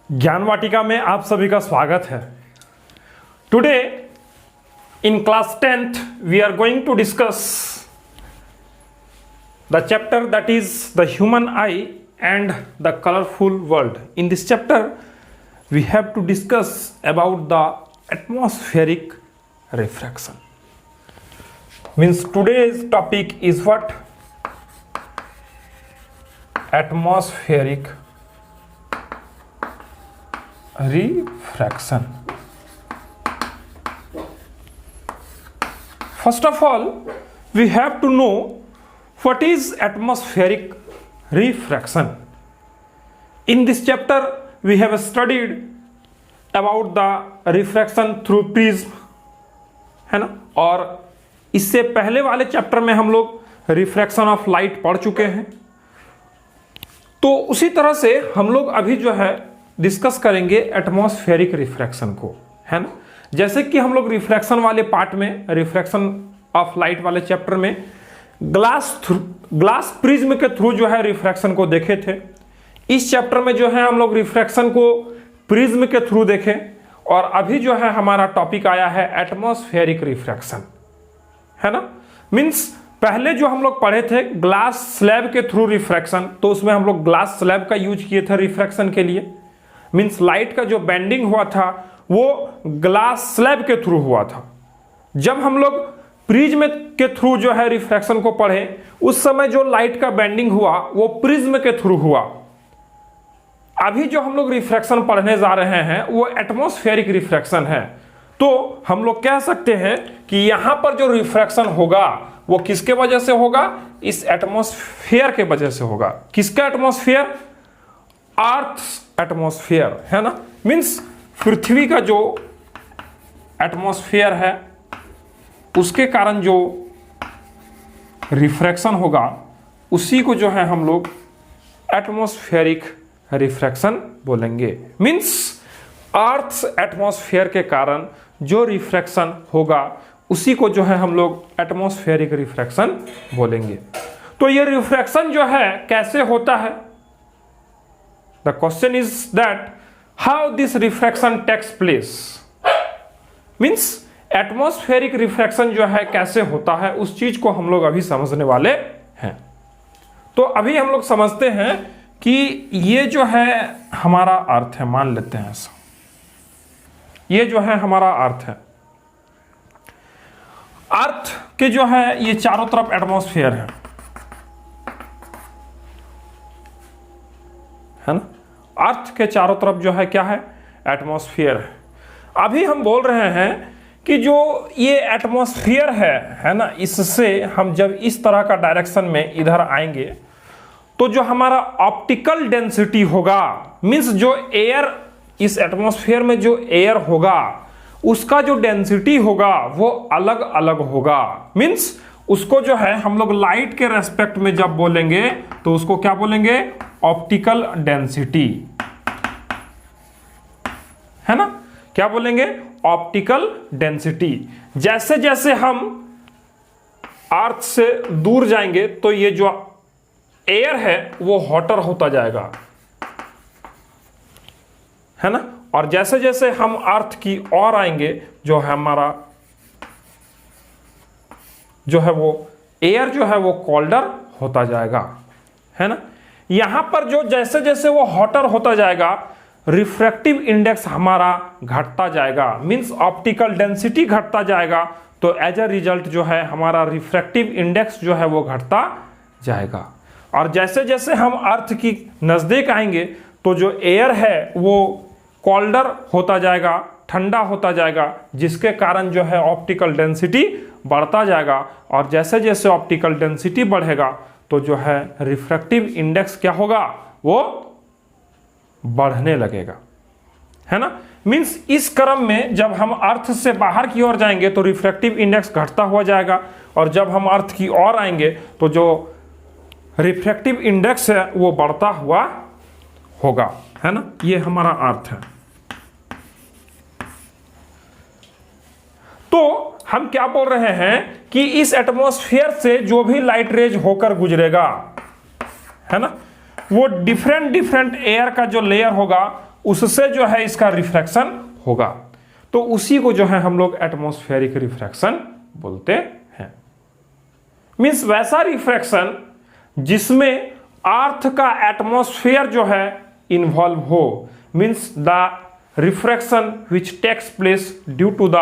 ज्ञान वाटिका में आप सभी का स्वागत है। Today in class 10th we are going to discuss the chapter that is the human eye and the colourful world. In this chapter we have to discuss about the atmospheric refraction. Means today's topic is what? Atmospheric refraction. First of all, we have to know what is atmospheric refraction. In this chapter, we have studied about the refraction through prism, है ना। और इससे पहले वाले chapter में हम लोग refraction of light पढ़ चुके हैं। तो उसी तरह से हम लोग अभी जो है डिस्कस करेंगे एटमॉस्फेरिक रिफ्रैक्शन को, है ना। जैसे कि हम लोग रिफ्रैक्शन वाले पार्ट में, रिफ्रैक्शन ऑफ लाइट वाले चैप्टर में ग्लास प्रिज्म के थ्रू जो है रिफ्रैक्शन को देखे थे। इस चैप्टर में जो है हम लोग रिफ्रैक्शन को प्रिज्म के थ्रू देखें और अभी जो है हमारा टॉपिक आया है एटमॉस्फेरिक रिफ्रैक्शन, है ना। मीन्स पहले जो हम लोग पढ़े थे ग्लास स्लैब के थ्रू रिफ्रैक्शन, तो उसमें हम लोग ग्लास स्लैब का यूज किए थे रिफ्रैक्शन के लिए। मीन्स लाइट का जो बेंडिंग हुआ था वो ग्लास स्लैब के थ्रू हुआ था। जब हम लोग प्रिज्म के थ्रू जो है रिफ्रैक्शन को पढ़े उस समय जो लाइट का बेंडिंग हुआ वो प्रिज्म के थ्रू हुआ। अभी जो हम लोग रिफ्रैक्शन पढ़ने जा रहे हैं वो एटमॉस्फेरिक रिफ्रैक्शन है। तो हम लोग कह सकते हैं कि यहां पर जो रिफ्रैक्शन होगा वो किसके वजह से होगा? इस एटमॉस्फेयर के वजह से होगा। किसका एटमॉस्फेयर? अर्थ एटमॉस्फेयर, है ना। मीन्स पृथ्वी का जो एटमॉस्फेयर है उसके कारण जो रिफ्रैक्शन होगा उसी को जो है हम लोग एटमॉस्फेरिक रिफ्रैक्शन बोलेंगे। मीन्स अर्थ एटमॉस्फेयर के कारण जो रिफ्रैक्शन होगा उसी को जो है हम लोग एटमॉस्फेरिक रिफ्रैक्शन बोलेंगे। तो ये रिफ्रैक्शन जो है कैसे होता है? The question is that how this refraction takes place. Means atmospheric refraction जो है कैसे होता है उस चीज को हम लोग अभी समझने वाले हैं। तो अभी हम लोग समझते हैं कि ये जो है हमारा अर्थ है, मान लेते हैं ऐसा। ये जो है हमारा अर्थ है। अर्थ के जो है ये चारों तरफ एटमॉस्फेयर है ना। अर्थ के चारों तरफ जो है क्या है? एटमॉस्फेयर है। अभी हम बोल रहे हैं कि जो ये एटमॉस्फेयर है ना, इससे हम जब इस तरह का डायरेक्शन में इधर आएंगे तो जो हमारा ऑप्टिकल डेंसिटी होगा, मींस जो एयर इस एटमॉस्फेयर में जो एयर होगा उसका जो डेंसिटी होगा वो अलग अलग होगा। मींस उसको जो है हम लोग लाइट के रेस्पेक्ट में जब बोलेंगे तो उसको क्या बोलेंगे? ऑप्टिकल डेंसिटी, है ना। क्या बोलेंगे? Optical density. जैसे जैसे हम अर्थ से दूर जाएंगे तो ये जो एयर है वो हॉटर होता जाएगा, है ना। और जैसे जैसे हम अर्थ की ओर आएंगे जो है हमारा जो है वो एयर जो है वो कोल्डर होता जाएगा, है ना। यहां पर जो जैसे जैसे वो हॉटर होता जाएगा रिफ्रैक्टिव इंडेक्स हमारा घटता जाएगा। मींस ऑप्टिकल डेंसिटी घटता जाएगा तो एज अ रिजल्ट जो है हमारा रिफ्रैक्टिव इंडेक्स जो है वो घटता जाएगा। और जैसे जैसे हम अर्थ की नजदीक आएंगे तो जो एयर है वो कोल्डर होता जाएगा, ठंडा होता जाएगा, जिसके कारण जो है ऑप्टिकल डेंसिटी बढ़ता जाएगा। और जैसे जैसे ऑप्टिकल डेंसिटी बढ़ेगा तो जो है रिफ्रैक्टिव इंडेक्स क्या होगा? वो बढ़ने लगेगा, है ना। मींस इस क्रम में जब हम अर्थ से बाहर की ओर जाएंगे तो रिफ्रैक्टिव इंडेक्स घटता हुआ जाएगा और जब हम अर्थ की ओर आएंगे तो जो रिफ्रैक्टिव इंडेक्स है वो बढ़ता हुआ होगा, है ना। ये हमारा अर्थ है। तो हम क्या बोल रहे हैं कि इस एटमॉस्फेयर से जो भी लाइट रेज होकर गुजरेगा, है ना, वो डिफरेंट डिफरेंट एयर का जो लेयर होगा उससे जो है इसका रिफ्रैक्शन होगा, तो उसी को जो है हम लोग एटमॉस्फेरिक रिफ्रैक्शन बोलते हैं। मींस वैसा रिफ्रैक्शन जिसमें अर्थ का एटमॉस्फेयर जो है इन्वॉल्व हो, means the refraction which takes place due to the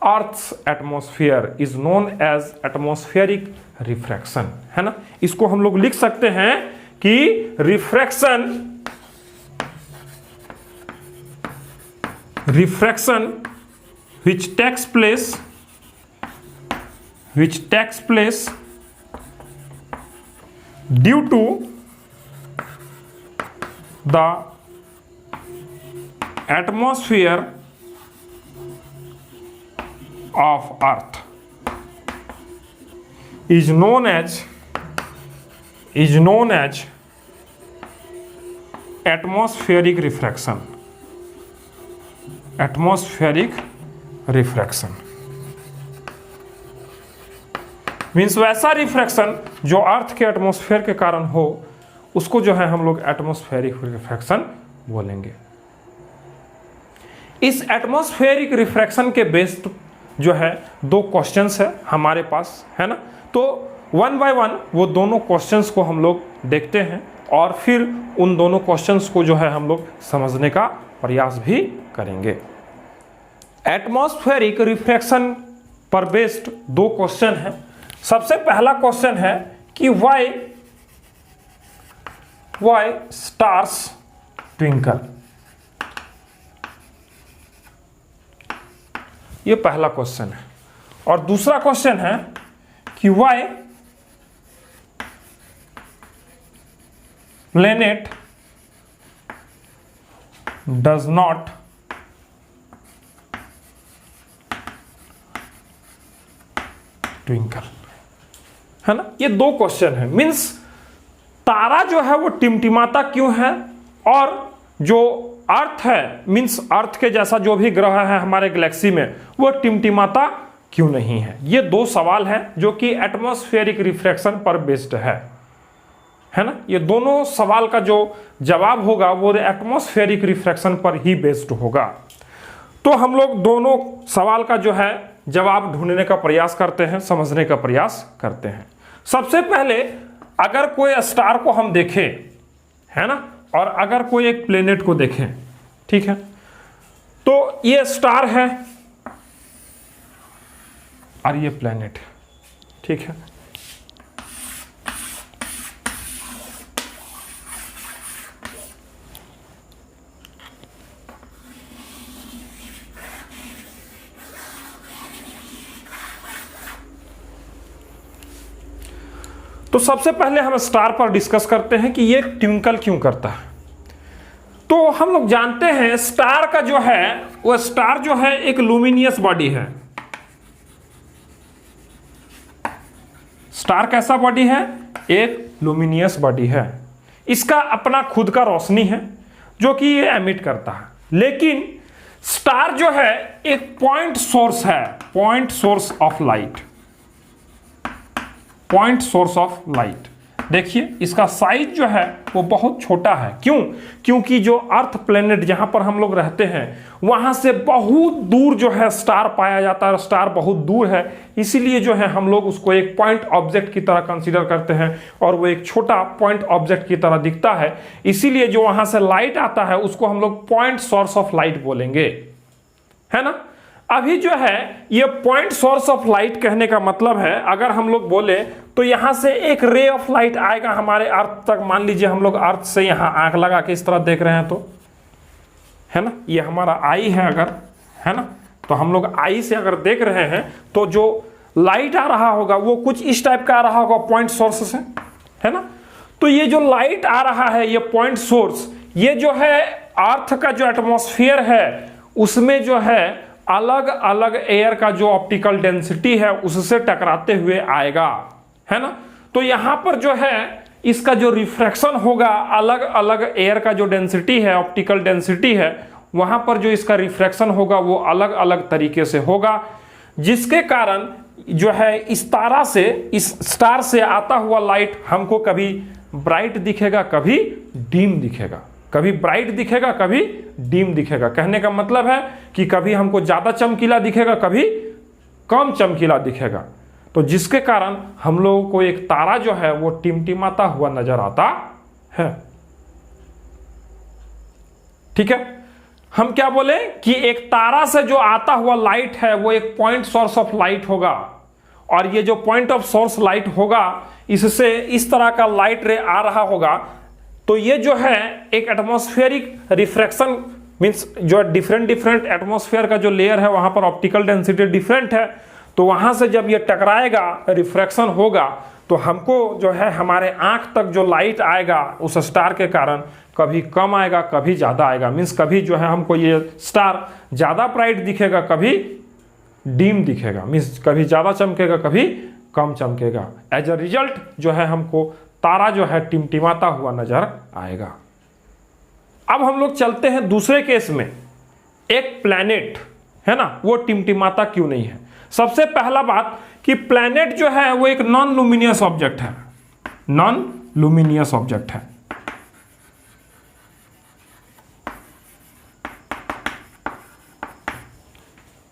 earth's atmosphere is known as atmospheric refraction, है ना। इसको हम लोग लिख सकते हैं कि refraction which takes place due to the atmosphere of earth is known as atmospheric refraction, means वैसा रिफ्रैक्शन जो अर्थ के एटमॉस्फेयर के कारण हो, उसको जो है हम लोग एटमॉस्फेरिक रिफ्रैक्शन बोलेंगे। इस एटमॉस्फेरिक रिफ्रैक्शन के बेस्ड जो है दो क्वेश्चंस है हमारे पास, है ना। तो वन बाय वन वो दोनों क्वेश्चंस को हम लोग देखते हैं और फिर उन दोनों क्वेश्चंस को जो है हम लोग समझने का प्रयास भी करेंगे। एटमॉस्फेरिक रिफ्रैक्शन पर बेस्ड दो क्वेश्चन है। सबसे पहला क्वेश्चन है कि व्हाई स्टार्स ट्विंकल, ये पहला क्वेश्चन है। और दूसरा क्वेश्चन है कि why planet does not twinkle, है ना। ये दो क्वेश्चन है। मींस तारा जो है वो टिमटिमाता क्यों है, और जो अर्थ है मींस अर्थ के जैसा जो भी ग्रह है हमारे गैलेक्सी में वो टिमटिमाता क्यों नहीं है। ये दो सवाल हैं जो कि एटमॉस्फेरिक रिफ्रैक्शन पर बेस्ड है ना। ये दोनों सवाल का जो जवाब होगा वो एटमॉस्फेरिक रिफ्रैक्शन पर ही बेस्ड होगा। तो हम लोग दोनों सवाल का जो है जवाब ढूंढने का प्रयास करते हैं, समझने का प्रयास करते हैं। सबसे पहले अगर कोई स्टार को हम देखें, है ना, और अगर कोई एक प्लेनेट को देखें, ठीक है, तो ये स्टार है और ये प्लेनेट, ठीक है। तो सबसे पहले हम स्टार पर डिस्कस करते हैं कि ये ट्विंकल क्यों करता है। तो हम लोग जानते हैं स्टार का जो है वो स्टार जो है एक लुमिनियस बॉडी है। स्टार कैसा बॉडी है? एक लुमिनियस बॉडी है। इसका अपना खुद का रोशनी है जो कि ये एमिट करता है। लेकिन स्टार जो है एक पॉइंट सोर्स है, point source of light, point source of light. देखिए इसका साइज जो है वो बहुत छोटा है। क्यों? क्योंकि जो अर्थ प्लेनेट जहां पर हम लोग रहते हैं वहां से बहुत दूर जो है स्टार पाया जाता है। स्टार बहुत दूर है, इसीलिए जो है हम लोग उसको एक पॉइंट ऑब्जेक्ट की तरह कंसीडर करते हैं और वो एक छोटा पॉइंट ऑब्जेक्ट की तरह दिखता है। इसीलिए जो वहां से लाइट आता है उसको हम लोग पॉइंट सोर्स ऑफ लाइट बोलेंगे, है ना। अभी जो है ये पॉइंट सोर्स ऑफ लाइट कहने का मतलब है, अगर हम लोग बोले तो यहां से एक रे ऑफ लाइट आएगा हमारे अर्थ तक। मान लीजिए हम लोग अर्थ से यहां आंख लगा के इस तरह देख रहे हैं तो, है ना, ये हमारा आई है अगर, है ना, तो हम लोग आई से अगर देख रहे हैं तो जो लाइट आ रहा होगा वो कुछ इस टाइप का आ रहा होगा पॉइंट सोर्स से, है ना। तो ये जो लाइट आ रहा है ये पॉइंट सोर्स, ये जो है अर्थ का जो एटमॉस्फेयर है उसमें जो है अलग अलग एयर का जो ऑप्टिकल डेंसिटी है उससे टकराते हुए आएगा, है ना। तो यहां पर जो है इसका जो रिफ्रैक्शन होगा, अलग अलग एयर का जो डेंसिटी है, ऑप्टिकल डेंसिटी है, वहां पर जो इसका रिफ्रैक्शन होगा वो अलग अलग तरीके से होगा, जिसके कारण जो है इस तारा से, इस स्टार से आता हुआ लाइट हमको कभी ब्राइट दिखेगा, कभी डीम दिखेगा, कभी ब्राइट दिखेगा, कभी डीम दिखेगा। कहने का मतलब है कि कभी हमको ज़्यादा चमकीला दिखेगा, कभी कम चमकीला दिखेगा। तो जिसके कारण हम लोगों को एक तारा जो है वो टिमटिमाता हुआ नजर आता है। ठीक है, हम क्या बोले कि एक तारा से जो आता हुआ लाइट है वो एक पॉइंट सोर्स ऑफ लाइट होगा, और ये जो पॉइंट ऑफ सोर्स लाइट होगा इससे इस तरह का लाइट रे आ रहा होगा। तो ये जो है एक एटमॉस्फेरिक रिफ्रैक्शन मींस जो डिफरेंट एटमॉस्फेयर का जो लेयर है वहां पर ऑप्टिकल डेंसिटी डिफरेंट है, तो वहां से जब ये टकराएगा रिफ्रैक्शन होगा तो हमको जो है हमारे आंख तक जो लाइट आएगा उस स्टार के कारण कभी कम आएगा, कभी ज़्यादा आएगा। मीन्स कभी जो है हमको ये स्टार ज़्यादा ब्राइट दिखेगा, कभी डीम दिखेगा। मीन्स कभी ज़्यादा चमकेगा, कभी कम चमकेगा। एज अ रिजल्ट जो है हमको तारा जो है टिमटिमाता हुआ नजर आएगा। अब हम लोग चलते हैं दूसरे केस में। एक प्लैनेट है ना, वो टिमटिमाता क्यों नहीं है। सबसे पहला बात कि प्लैनेट जो है वो एक नॉन लुमिनियस ऑब्जेक्ट है, नॉन लुमिनियस ऑब्जेक्ट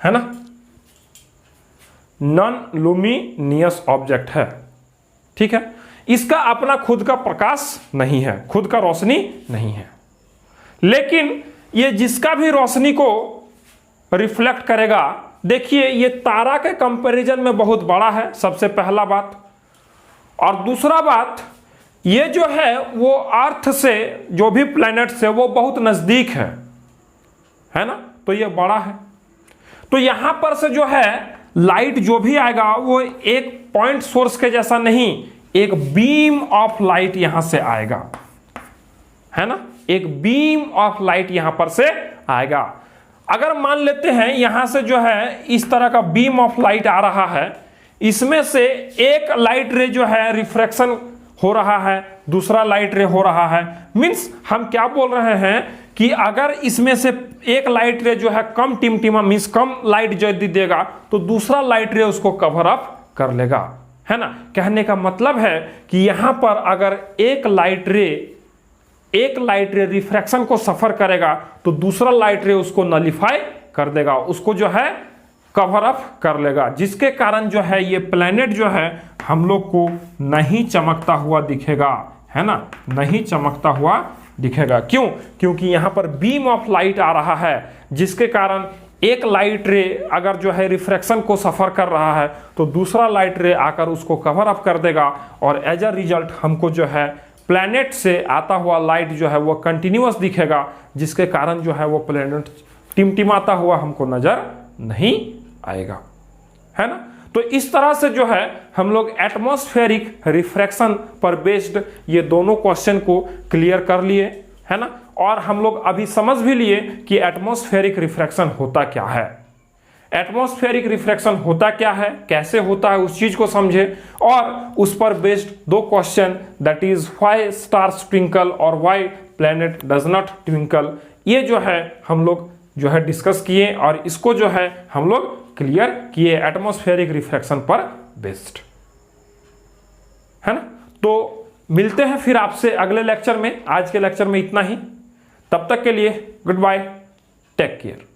है ना, नॉन लुमिनियस ऑब्जेक्ट है। ठीक है, इसका अपना खुद का प्रकाश नहीं है, खुद का रोशनी नहीं है, लेकिन ये जिसका भी रोशनी को रिफ्लेक्ट करेगा, देखिए ये तारा के कंपैरिजन में बहुत बड़ा है, सबसे पहला बात। और दूसरा बात, ये जो है वो अर्थ से जो भी प्लैनेट से वो बहुत नजदीक है ना, तो ये बड़ा है। तो यहां पर से जो है लाइट जो भी आएगा वो एक पॉइंट सोर्स के जैसा नहीं, एक बीम ऑफ लाइट यहां से आएगा, है ना, एक बीम ऑफ लाइट यहां पर से आएगा। अगर मान लेते हैं यहां से जो है इस तरह का बीम ऑफ लाइट आ रहा है, इसमें से एक लाइट रे जो है रिफ्रैक्शन हो रहा है, दूसरा लाइट रे हो रहा है। मींस हम क्या बोल रहे हैं कि अगर इसमें से एक लाइट रे जो है कम टिमटिमा मींस कम लाइट जो देगा तो दूसरा लाइट रे उसको कवर अप कर लेगा, है ना। कहने का मतलब है कि यहां पर अगर एक लाइट रे रिफ्रैक्शन को सफर करेगा तो दूसरा लाइट रे उसको नलिफाई कर देगा, उसको जो है कवर अप कर लेगा, जिसके कारण जो है ये प्लैनेट जो है हम लोग को नहीं चमकता हुआ दिखेगा, है ना, नहीं चमकता हुआ दिखेगा। क्यों? क्योंकि यहां पर बीम ऑफ लाइट आ रहा है, जिसके कारण एक लाइट रे अगर जो है रिफ्रैक्शन को सफर कर रहा है तो दूसरा लाइट रे आकर उसको कवर अप कर देगा, और एज अ रिजल्ट हमको जो है प्लैनेट से आता हुआ लाइट जो है वो कंटिन्यूअस दिखेगा, जिसके कारण जो है वो प्लैनेट टिमटिमाता हुआ हमको नजर नहीं आएगा, है ना। तो इस तरह से जो है हम लोग एटमॉस्फेरिक रिफ्रैक्शन पर बेस्ड ये दोनों क्वेश्चन को क्लियर कर लिए, है ना, और हम लोग अभी समझ भी लिए कि एटमॉस्फेरिक रिफ्रैक्शन होता क्या है। एटमॉस्फेरिक रिफ्रैक्शन होता क्या है, कैसे होता है, उस चीज को समझे, और उस पर बेस्ड दो question, that is why stars twinkle और why planet does not twinkle, ये जो है हम लोग जो है डिस्कस किए, और इसको जो है हम लोग क्लियर किए एटमॉस्फेरिक रिफ्रैक्शन पर बेस्ड, है ना। तो मिलते हैं फिर आपसे अगले लेक्चर में। आज के लेक्चर में इतना ही, तब तक के लिए गुड बाय, टेक केयर।